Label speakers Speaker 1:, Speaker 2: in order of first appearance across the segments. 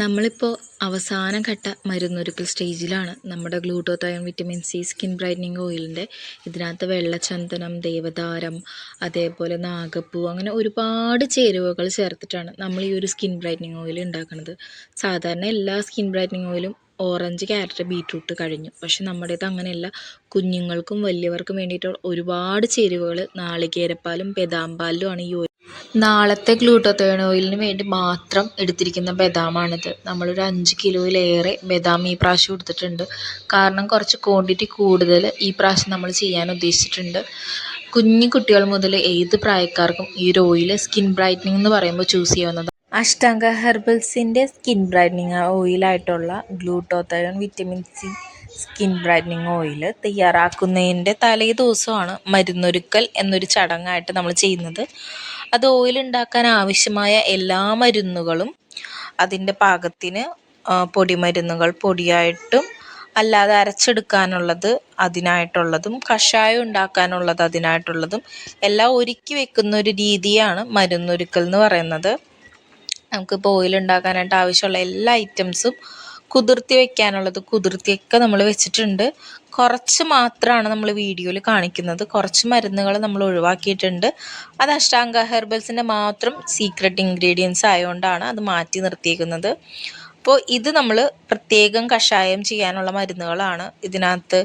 Speaker 1: നമ്മളിപ്പോൾ അവസാന ഘട്ട മരുന്നൊരുക്കൽ സ്റ്റേജിലാണ്. നമ്മുടെ glutathione vitamin C skin brightening ഓയിലിൻ്റെ ഇതിനകത്ത് വെള്ളച്ചന്ദനം, ദേവതാരം, അതേപോലെ നാഗപ്പൂ, അങ്ങനെ ഒരുപാട് ചേരുവകൾ ചേർത്തിട്ടാണ് നമ്മൾ ഈ ഒരു സ്കിൻ ബ്രൈറ്റനിങ് ഓയിൽ ഉണ്ടാക്കുന്നത്. സാധാരണ എല്ലാ സ്കിൻ ബ്രൈറ്റനിങ് ഓയിലും ഓറഞ്ച്, ക്യാരറ്റ്, ബീറ്റ്റൂട്ട് കഴിഞ്ഞു. പക്ഷെ നമ്മുടേത് അങ്ങനെയല്ല. കുഞ്ഞുങ്ങൾക്കും വലിയവർക്കും വേണ്ടിയിട്ട് ഒരുപാട് ചേരുവകൾ നാളികേരപ്പാലും ബദാം പാലിലുമാണ് ഈ ഓയിൽ. നാളത്തെ ഗ്ലൂട്ടോതയോൺ ഓയിലിന് വേണ്ടി മാത്രം എടുത്തിരിക്കുന്ന ബദാമാണിത്. നമ്മളൊരു 5 കിലോയിലേറെ ബദാം ഈ പ്രാവശ്യം എടുത്തിട്ടുണ്ട്. കാരണം കുറച്ച് ക്വാണ്ടിറ്റി കൂടുതൽ ഈ പ്രാവശ്യം നമ്മൾ ചെയ്യാൻ ഉദ്ദേശിച്ചിട്ടുണ്ട്. കുഞ്ഞു കുട്ടികൾ മുതൽ ഏത് പ്രായക്കാർക്കും ഈ ഒരു ഓയിൽ സ്കിൻ ബ്രൈറ്റനിങ് എന്ന് പറയുമ്പോൾ ചൂസ് ചെയ്യാവുന്നതാണ്. അഷ്ടാംഗ ഹെർബൽസിൻ്റെ സ്കിൻ ബ്രൈറ്റനിങ് ഓയിലായിട്ടുള്ള glutathione vitamin C skin brightening oil തയ്യാറാക്കുന്നതിൻ്റെ തലേ ദിവസമാണ് മരുന്നൊരുക്കൽ എന്നൊരു ചടങ്ങായിട്ട് നമ്മൾ ചെയ്യുന്നത്. അത് ഓയിൽ ഉണ്ടാക്കാൻ ആവശ്യമായ എല്ലാ മരുന്നുകളും അതിൻ്റെ പാകത്തിന് പൊടിമരുന്നുകൾ പൊടിയായിട്ടും അല്ലാതെ അരച്ചെടുക്കാനുള്ളത് അതിനായിട്ടുള്ളതും കഷായം ഉണ്ടാക്കാനുള്ളത് അതിനായിട്ടുള്ളതും എല്ലാം ഒരുക്കി വെക്കുന്ന ഒരു രീതിയാണ് മരുന്നൊരുക്കൽ എന്ന് പറയുന്നത്. നമുക്കിപ്പോൾ ഓയിൽ ഉണ്ടാക്കാനായിട്ട് ആവശ്യമുള്ള എല്ലാ ഐറ്റംസും കുതിർത്തി വെക്കാനുള്ളത് കുതിർത്തിയൊക്കെ നമ്മൾ വെച്ചിട്ടുണ്ട്. കുറച്ച് മാത്രമാണ് നമ്മൾ വീഡിയോയിൽ കാണിക്കുന്നത്. കുറച്ച് മരുന്നുകൾ നമ്മൾ ഒഴിവാക്കിയിട്ടുണ്ട്. അത് അഷ്ടാംഗ ഹെർബൽസിൻ്റെ മാത്രം സീക്രട്ട് ഇൻഗ്രീഡിയൻസ് ആയതുകൊണ്ടാണ് അത് മാറ്റി നിർത്തിയേക്കുന്നത്. അപ്പോൾ ഇത് നമ്മൾ പ്രത്യേകം കഷായം ചെയ്യാനുള്ള മരുന്നുകളാണ്. ഇതിനകത്ത്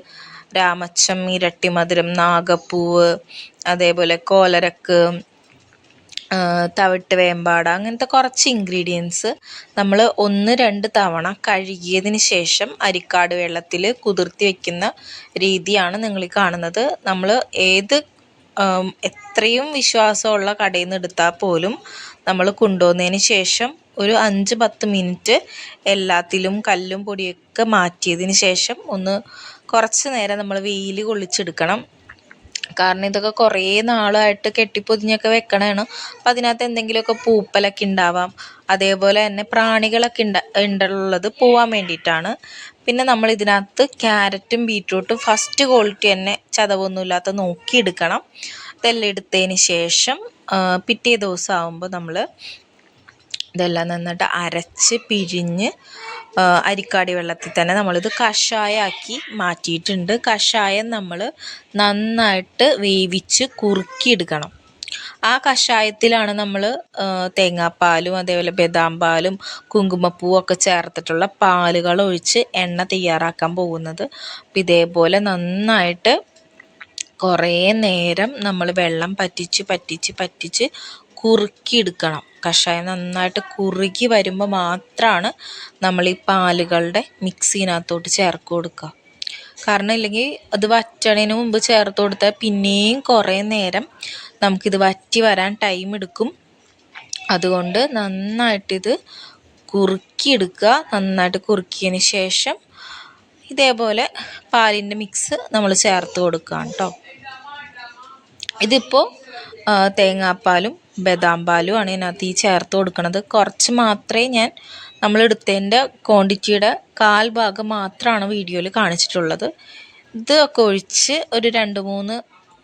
Speaker 1: രാമച്ചം, ഇരട്ടിമധുരം, നാഗപ്പൂവ്, അതേപോലെ കോലരക്ക്, തവിട്ട് വേമ്പാട, അങ്ങനത്തെ കുറച്ച് ഇൻഗ്രീഡിയൻസ് നമ്മൾ 1-2 തവണ കഴുകിയതിന് ശേഷം അരിക്കാട് വെള്ളത്തിൽ കുതിർത്തി വയ്ക്കുന്ന രീതിയാണ് നിങ്ങൾ കാണുന്നത്. നമ്മൾ എത്രയും വിശ്വാസമുള്ള കടയിൽ നിന്ന് എടുത്താൽ പോലും നമ്മൾ കൊണ്ടുവന്നതിന് ശേഷം ഒരു 5-10 മിനിറ്റ് എല്ലാത്തിലും കല്ലും പൊടിയൊക്കെ മാറ്റിയതിന് ശേഷം കുറച്ച് നേരം നമ്മൾ വെയിൽ കൊള്ളിച്ചെടുക്കണം. കാരണം ഇതൊക്കെ കുറേ നാളായിട്ട് കെട്ടിപ്പൊതിഞ്ഞൊക്കെ വെക്കണതാണ്. അപ്പം അതിനകത്ത് എന്തെങ്കിലുമൊക്കെ പൂപ്പലൊക്കെ ഉണ്ടാവാം. അതേപോലെ തന്നെ പ്രാണികളൊക്കെ ഉള്ളത് പോവാൻ വേണ്ടിയിട്ടാണ്. പിന്നെ നമ്മൾ ഇതിനകത്ത് ക്യാരറ്റും ബീറ്റ്റൂട്ടും ഫസ്റ്റ് ക്വാളിറ്റി തന്നെ ചതവൊന്നുമില്ലാത്ത നോക്കിയെടുക്കണം. ഇതെല്ലാം എടുത്തതിന് ശേഷം പിറ്റേ ദിവസം ആകുമ്പോൾ നമ്മൾ ഇതെല്ലാം നന്നായിട്ട് അരച്ച് പിഴിഞ്ഞ് അരിക്കാടി വെള്ളത്തിൽ തന്നെ നമ്മളിത് കഷായമാക്കി മാറ്റിയിട്ടുണ്ട്. കഷായം നമ്മൾ നന്നായിട്ട് വേവിച്ച് കുറുക്കിയെടുക്കണം. ആ കഷായത്തിലാണ് നമ്മൾ തേങ്ങാപ്പാലും അതേപോലെ ബദാം പാലും കുങ്കുമപ്പൂവും ഒക്കെ ചേർത്തിട്ടുള്ള പാലുകൾ ഒഴിച്ച് എണ്ണ തയ്യാറാക്കാൻ പോകുന്നത്. അപ്പം ഇതേപോലെ നന്നായിട്ട് കുറേ നേരം നമ്മൾ വെള്ളം പറ്റിച്ച് കുറുക്കിയെടുക്കണം. കഷായം നന്നായിട്ട് കുറുകി വരുമ്പോൾ മാത്രമാണ് നമ്മൾ ഈ പാലുകളുടെ മിക്സിനകത്തോട്ട് ചേർത്ത് കൊടുക്കുക. കാരണം ഇല്ലെങ്കിൽ അത് വറ്റണതിന് മുമ്പ് ചേർത്ത് കൊടുത്താൽ പിന്നെയും കുറേ നേരം നമുക്കിത് വറ്റി വരാൻ ടൈം എടുക്കും. അതുകൊണ്ട് നന്നായിട്ടിത് കുറുക്കിയെടുക്കുക. നന്നായിട്ട് കുറുക്കിയതിന് ശേഷം ഇതേപോലെ പാലിൻ്റെ മിക്സ് നമ്മൾ ചേർത്ത് കൊടുക്കുകയാണ് കേട്ടോ. ഇതിപ്പോൾ തേങ്ങാപ്പാലും ബദാം പാലും ആണ് ഇതിനകത്ത് ചേർത്ത് കൊടുക്കുന്നത്. കുറച്ച് മാത്രമേ നമ്മൾ എടുത്തതിൻ്റെ ക്വാണ്ടിറ്റിയുടെ 1/4 ഭാഗം മാത്രമാണ് വീഡിയോയിൽ കാണിച്ചിട്ടുള്ളത്. ഇതൊക്കെ ഒഴിച്ച് ഒരു 2-3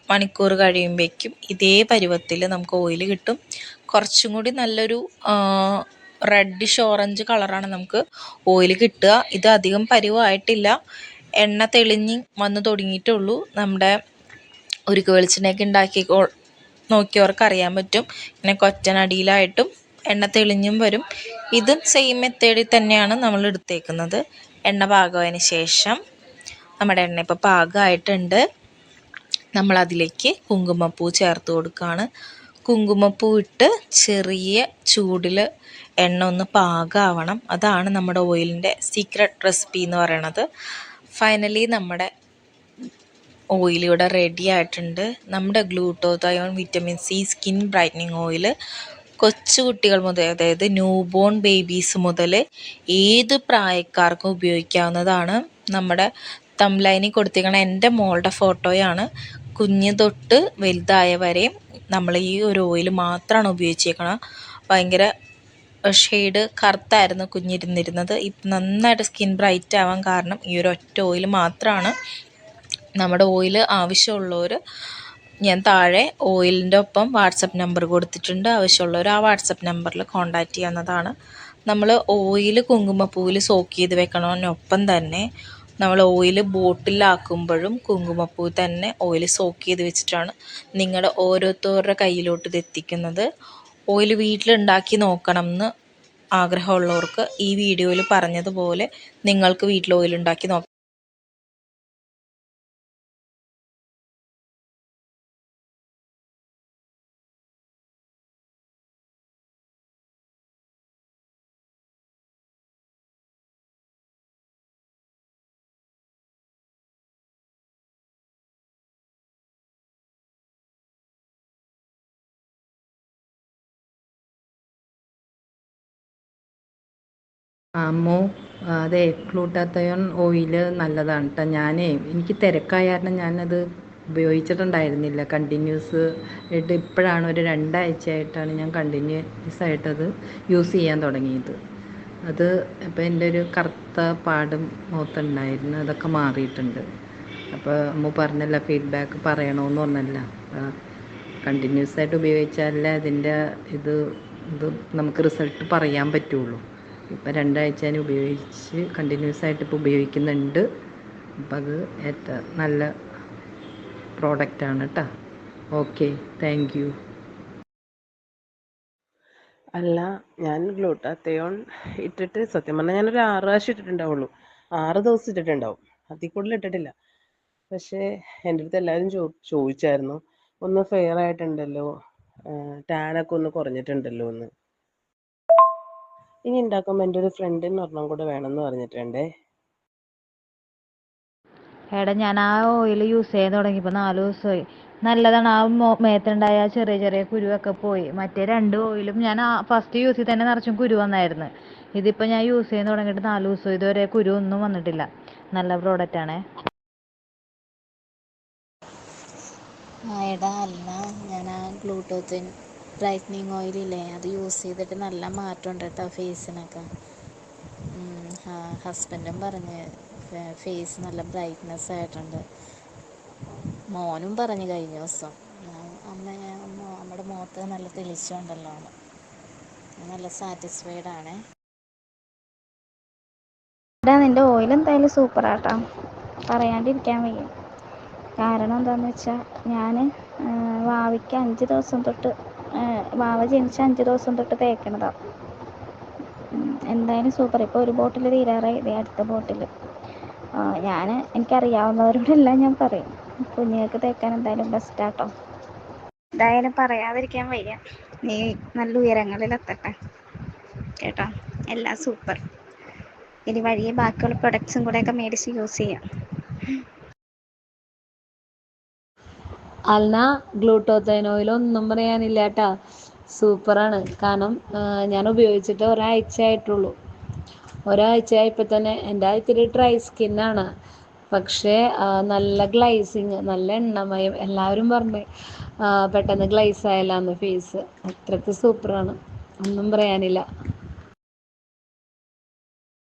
Speaker 1: മണിക്കൂർ കഴിയുമ്പോഴേക്കും ഇതേ പരുവത്തിൽ നമുക്ക് ഓയിൽ കിട്ടും. കുറച്ചും കൂടി നല്ലൊരു റെഡിഷ് ഓറഞ്ച് കളറാണ് നമുക്ക് ഓയിൽ കിട്ടുക. ഇത് അധികം പരുവമായിട്ടില്ല, എണ്ണ തെളിഞ്ഞ് വന്ന് തുടങ്ങിയിട്ടുള്ളൂ. നമ്മുടെ ഉരുക്ക് വെളിച്ചെണ്ണയൊക്കെ ഉണ്ടാക്കി നോക്കിയവർക്ക് അറിയാൻ പറ്റും. ഇങ്ങനെ കൊറ്റനടിയിലായിട്ടും എണ്ണ തെളിഞ്ഞും വരും. ഇതും സെയിം മെത്തേഡിൽ തന്നെയാണ് നമ്മൾ എടുത്തേക്കുന്നത്. എണ്ണ പാകമായതിന് ശേഷം നമ്മുടെ എണ്ണ ഇപ്പോൾ പാകമായിട്ടുണ്ട്. നമ്മളതിലേക്ക് കുങ്കുമപ്പൂ ചേർത്ത് കൊടുക്കുകയാണ്. കുങ്കുമപ്പൂ ഇട്ട് ചെറിയ ചൂടിൽ എണ്ണ ഒന്ന് പാകമാവണം. അതാണ് നമ്മുടെ ഓയിലിൻ്റെ സീക്രട്ട് റെസിപ്പി എന്ന് പറയണത്. ഫൈനലി നമ്മുടെ ഓയിൽ ഇവിടെ റെഡി ആയിട്ടുണ്ട്. നമ്മുടെ glutathione vitamin C skin brightening oil കൊച്ചു കുട്ടികൾ മുതൽ, അതായത് ന്യൂ ബോൺ ബേബീസ് മുതൽ ഏത് പ്രായക്കാർക്കും ഉപയോഗിക്കാവുന്നതാണ്. നമ്മുടെ തംബ്ലൈനിൽ കൊടുത്തിരിക്കുന്ന എൻ്റെ മോളുടെ ഫോട്ടോയാണ്. കുഞ്ഞ് തൊട്ട് വലുതായ വരെയും നമ്മൾ ഈ ഒരു ഓയിൽ മാത്രമാണ് ഉപയോഗിച്ചേക്കണം. ഭയങ്കര ഷെയ്ഡ് കറുത്തായിരുന്നു കുഞ്ഞിരുന്നിരുന്നത്. ഇപ്പം നന്നായിട്ട് സ്കിൻ ബ്രൈറ്റ് ആവാൻ കാരണം ഈ ഒരു ഒറ്റ ഓയിൽ മാത്രമാണ്. നമ്മുടെ ഓയിൽ ആവശ്യമുള്ളവർ ഞാൻ താഴെ ഓയിലിൻ്റെ ഒപ്പം വാട്സപ്പ് നമ്പർ കൊടുത്തിട്ടുണ്ട്. ആവശ്യമുള്ളവർ ആ വാട്സപ്പ് നമ്പറിൽ കോൺടാക്റ്റ് ചെയ്യാവുന്നതാണ്. നമ്മൾ ഓയിൽ കുങ്കുമപ്പൂവിൽ സോക്ക് ചെയ്ത് വെക്കണതിനൊപ്പം തന്നെ നമ്മൾ ഓയിൽ ബോട്ടിലാക്കുമ്പോഴും കുങ്കുമപ്പൂ തന്നെ ഓയിൽ സോക്ക് ചെയ്ത് വെച്ചിട്ടാണ് നിങ്ങളുടെ ഓരോരുത്തരുടെ കയ്യിലോട്ട് ഇത് എത്തിക്കുന്നത്. ഓയിൽ വീട്ടിലുണ്ടാക്കി നോക്കണം എന്ന് ആഗ്രഹമുള്ളവർക്ക് ഈ വീഡിയോയിൽ പറഞ്ഞതുപോലെ നിങ്ങൾക്ക് വീട്ടിൽ ഓയിൽ ഉണ്ടാക്കി നോക്കാം.
Speaker 2: അമ്മോ, അതെ, ഗ്ലൂട്ടാത്തയോൺ ഓയിൽ നല്ലതാണ് കേട്ടോ. എനിക്ക് തിരക്കായ കാരണം ഞാനത് ഉപയോഗിച്ചിട്ടുണ്ടായിരുന്നില്ല കണ്ടിന്യൂസ് ആയിട്ട്. ഇപ്പോഴാണ് ഒരു 2 ആഴ്ചയായിട്ടാണ് ഞാൻ കണ്ടിന്യൂസ് ആയിട്ടത് യൂസ് ചെയ്യാൻ തുടങ്ങിയത്. അത് ഇപ്പം എൻ്റെ ഒരു കറുത്ത പാടും മുഖത്തുണ്ടായിരുന്നു, അതൊക്കെ മാറിയിട്ടുണ്ട്. അപ്പോൾ അമ്മ പറഞ്ഞല്ല, ഫീഡ്ബാക്ക് പറയണമെന്ന് പറഞ്ഞല്ല. കണ്ടിന്യൂസ് ആയിട്ട് ഉപയോഗിച്ചാലേ അതിൻ്റെ ഇത് ഇത് നമുക്ക് റിസൾട്ട് പറയാൻ പറ്റുള്ളൂ. ഇപ്പം 2 ആഴ്ച ഞാൻ ഉപയോഗിച്ച് കണ്ടിന്യൂസ് ആയിട്ട് ഇപ്പോൾ ഉപയോഗിക്കുന്നുണ്ട്. അപ്പം അത് ഏറ്റവും നല്ല പ്രോഡക്റ്റാണ് കേട്ടോ. Okay, thank you.
Speaker 3: അല്ല, ഞാൻ ഗ്ലൂട്ടാത്തയോൺ ഇട്ടിട്ട് സത്യം പറഞ്ഞാൽ ഞാനൊരു 6 പ്രാവശ്യം ഇട്ടിട്ടുണ്ടാവുള്ളൂ. 6 ദിവസം ഇട്ടിട്ടുണ്ടാവും, അതിൽ കൂടുതൽ ഇട്ടിട്ടില്ല. പക്ഷേ എൻ്റെ അടുത്ത് എല്ലാവരും ചോദിച്ചായിരുന്നു, ഒന്ന് ഫെയർ ആയിട്ടുണ്ടല്ലോ, ടാനൊക്കെ ഒന്ന് കുറഞ്ഞിട്ടുണ്ടല്ലോ എന്ന്. ഇനി ഉണ്ടാക്കുമ്പോൾ എൻ്റെ ഒരു ഫ്രണ്ടിന് ഒരെണ്ണം കൂടെ വേണമെന്ന് പറഞ്ഞിട്ടുണ്ടേ.
Speaker 4: എടാ, ഞാൻ ആ ഓയിൽ യൂസ് ചെയ്യാൻ തുടങ്ങിയപ്പോൾ 4 ദിവസമായി. നല്ലതാണ്. ആ മേത്തുണ്ടായ ചെറിയ ചെറിയ കുരുവൊക്കെ പോയി. മറ്റേ 2 ഓയിലും ഞാൻ ഫസ്റ്റ് യൂസിൽ തന്നെ നിറച്ചും കുരു വന്നായിരുന്നു. ഇതിപ്പോൾ ഞാൻ യൂസ് ചെയ്യാൻ തുടങ്ങിയിട്ട് 4 ദിവസം, ഇതുവരെ കുരു ഒന്നും വന്നിട്ടില്ല. നല്ല പ്രോഡക്റ്റാണേ.
Speaker 5: എടാ, അല്ല, ഞാൻ ആ ഗ്ലൂട്ടോത്തിൻ ബ്രൈറ്റ്നിങ് ഓയിലില്ലേ, അത് യൂസ് ചെയ്തിട്ട് നല്ല മാറ്റമുണ്ട് കേട്ടോ ഫേസിനൊക്കെ. ഹസ്ബൻഡും പറഞ്ഞ് ഫേസ് നല്ല ബ്രൈറ്റ്നെസ് ആയിട്ടുണ്ട്. മോനും പറഞ്ഞു കഴിഞ്ഞ ദിവസം, നമ്മുടെ മുഖത്ത് നല്ല തെളിച്ചമുണ്ടല്ലോ, നല്ല സാറ്റിസ്ഫൈഡ് ആണ്.
Speaker 6: എടാ, നിൻ്റെ ഓയിൽ എന്തായാലും സൂപ്പറാട്ടോ, പറയാണ്ടിരിക്കാൻ വയ്യ. കാരണം എന്താണെന്ന് വെച്ചാൽ ഞാൻ വാവയ്ക്ക് 5 ദിവസം തൊട്ട്, വാവ ജനിച്ച 5 ദിവസം തൊട്ട് തേക്കണതാണ്. എന്തായാലും സൂപ്പർ. ഇപ്പോൾ ഒരു ബോട്ടിൽ തീരാറായി, ഇതേ അടുത്ത ബോട്ടിൽ. എനിക്കറിയാവുന്നവരോടെല്ലാം ഞാൻ പറയും, കുഞ്ഞുങ്ങൾക്ക് തേക്കാൻ എന്തായാലും ബെസ്റ്റാട്ടോ. എന്തായാലും പറയാതിരിക്കാൻ വയ്യ. നീ നല്ല ഉയരങ്ങളിലെത്തട്ടെ കേട്ടോ. എല്ലാം സൂപ്പർ. ഇനി വഴിയെ ബാക്കിയുള്ള പ്രൊഡക്ട്സും കൂടെയൊക്കെ മേടിച്ച് യൂസ് ചെയ്യാം.
Speaker 7: അല്ല, ഗ്ലൂട്ടോത്തൈൻ ഓയിൽ ഒന്നും പറയാനില്ല കേട്ടാ, സൂപ്പറാണ്. കാരണം ഞാൻ ഉപയോഗിച്ചിട്ട് ഒരാഴ്ച ആയിട്ടുള്ളൂ. ഒരാഴ്ചയായപ്പോൾ തന്നെ എൻ്റെ ഇത്തിരി ഡ്രൈ സ്കിന്നാണ്, പക്ഷേ നല്ല ഗ്ലൈസിങ്, നല്ല എണ്ണമയം. എല്ലാവരും പറഞ്ഞു പെട്ടെന്ന് ഗ്ലൈസ് ആയല്ലാന്ന് ഫേസ്. അത്രയ്ക്ക് സൂപ്പറാണ്, ഒന്നും പറയാനില്ല.